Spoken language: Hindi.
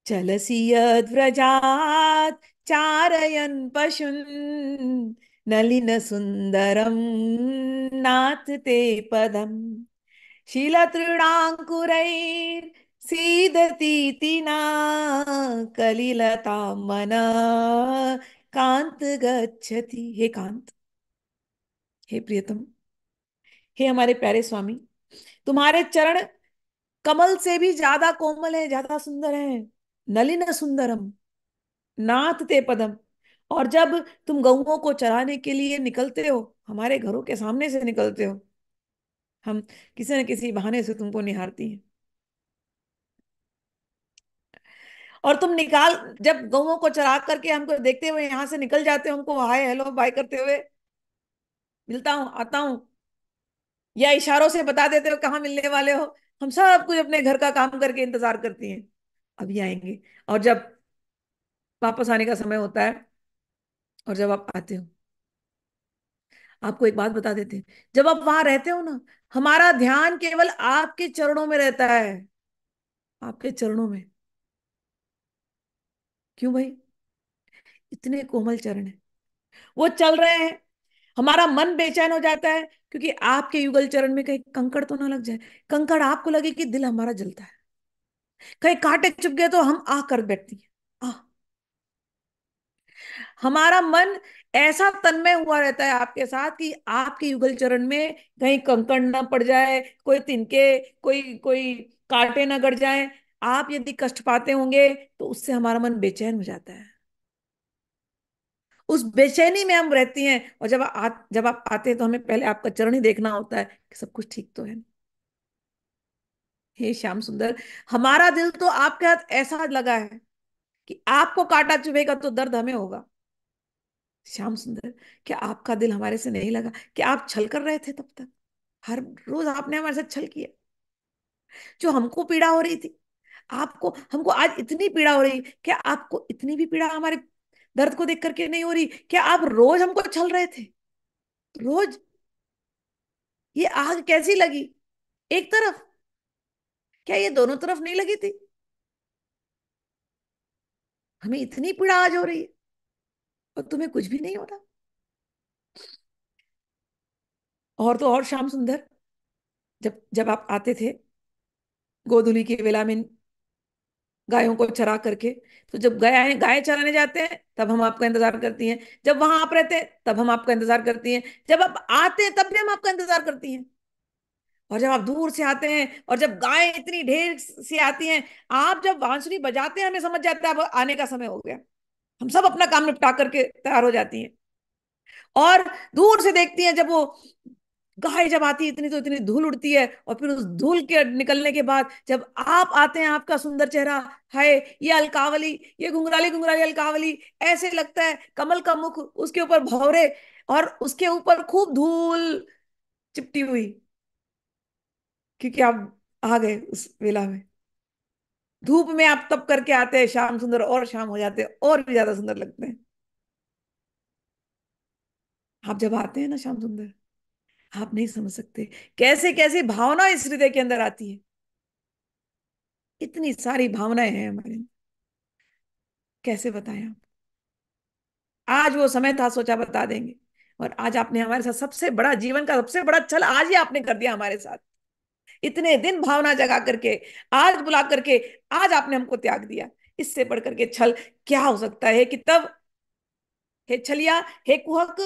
चलसि यद्व्रजात् चारयन् पशून् नलिन सुन्दरं नाथ ते पदम् शीलतृणाङ्कुरैर्सीदतीति न कलिलतां मनः कांत गच्छति। हे कांत, हे प्रियतम, हे हमारे प्यारे स्वामी, तुम्हारे चरण कमल से भी ज्यादा कोमल है, ज्यादा सुंदर है। नलिन सुंदरम नाथ ते पदम। और जब तुम गऊओं को चराने के लिए निकलते हो, हमारे घरों के सामने से निकलते हो, हम किसी न किसी बहाने से तुमको निहारती हैं। और तुम निकाल जब गऊओं को चरा करके हमको देखते हुए यहाँ से निकल जाते हो, हमको हाय हेलो बाय करते हुए, मिलता हूँ आता हूँ, या इशारों से बता देते हो कहाँ मिलने वाले हो, हम सब कुछ अपने घर का काम करके इंतजार करती हैं, अभी आएंगे। और जब वापस आने का समय होता है, और जब आप आते हो, आपको एक बात बता देते हैं, जब आप वहां रहते हो ना, हमारा ध्यान केवल आपके चरणों में रहता है, आपके चरणों में। क्यों भाई? इतने कोमल चरण है, वो चल रहे हैं, हमारा मन बेचैन हो जाता है, क्योंकि आपके युगल चरण में कहीं कंकड़ तो ना लग जाए। कंकड़ आपको लगे कि दिल हमारा जलता है, कहीं कांटे चुभ गए तो हम आह कर बैठती है। आह, हमारा मन ऐसा तन्मय हुआ रहता है आपके साथ कि आपके युगल चरण में कहीं कंकड़ ना पड़ जाए, कोई तिनके, कोई कोई कांटे ना गड़ जाए। आप यदि कष्ट पाते होंगे तो उससे हमारा मन बेचैन हो जाता है, उस बेचैनी में हम रहती हैं। और जब आप आते हैं तो हमें पहले आपका चरण ही देखना होता है कि सब कुछ ठीक तो है। हे श्याम सुंदर, हमारा दिल तो आपके हाथ ऐसा लगा है कि आपको कांटा चुभेगा तो दर्द हमें होगा। श्याम सुंदर, क्या आपका दिल हमारे से नहीं लगा? क्या आप छल कर रहे थे तब तक? हर रोज आपने हमारे साथ छल किया। जो हमको पीड़ा हो रही थी, आपको हमको आज इतनी पीड़ा हो रही, क्या आपको इतनी भी पीड़ा हमारे दर्द को देख करके नहीं हो रही? क्या आप रोज हमको छल रहे थे? रोज? ये आग कैसी लगी? एक तरफ? क्या ये दोनों तरफ नहीं लगी थी? हमें इतनी पीड़ा आज हो रही है और तुम्हें कुछ भी नहीं हो रहा। और तो और श्याम सुंदर, जब जब आप आते थे गोधूली की वेला में गायों को चरा करके, तो जब गाय चराने जाते हैं तब हम आपका इंतजार करती हैं, जब वहां आप रहते हैं तब हम आपका इंतजार करती हैं, जब आप आते हैं तब भी हम आपका इंतजार करती हैं। और जब आप दूर से आते हैं और जब गायें इतनी ढेर सी आती हैं, आप जब बांसुरी बजाते हैं, हमें समझ जाता है अब आने का समय हो गया। हम सब अपना काम निपटा करके तैयार हो जाती हैं, और दूर से देखती हैं, जब वो गाय जब आती है इतनी तो इतनी धूल उड़ती है, और फिर उस धूल के निकलने के बाद जब आप आते हैं, आपका सुंदर चेहरा, हाय, ये अलकावली, ये घुंघराली घुंघराली अलकावली, ऐसे लगता है कमल का मुख, उसके ऊपर भौरे, और उसके ऊपर खूब धूल चिपटी हुई, क्योंकि आप आ गए उस वेला में। धूप में आप तप करके आते हैं श्याम सुंदर, और शाम हो जाते हैं और भी ज्यादा सुंदर लगते हैं। आप जब आते हैं ना श्याम सुंदर, आप नहीं समझ सकते कैसे कैसे भावना इस हृदय के अंदर आती है। इतनी सारी भावनाएं हैं हमारे अंदर, कैसे बताएं आप। आज वो समय था, सोचा बता देंगे, और आज आपने हमारे साथ सबसे बड़ा, जीवन का सबसे बड़ा छल आज ही आपने कर दिया हमारे साथ। इतने दिन भावना जगा करके, आज बुला करके, आज आपने हमको त्याग दिया। इससे बढ़ करके छल क्या हो सकता है? कि तब, हे छलिया, हे कुहक,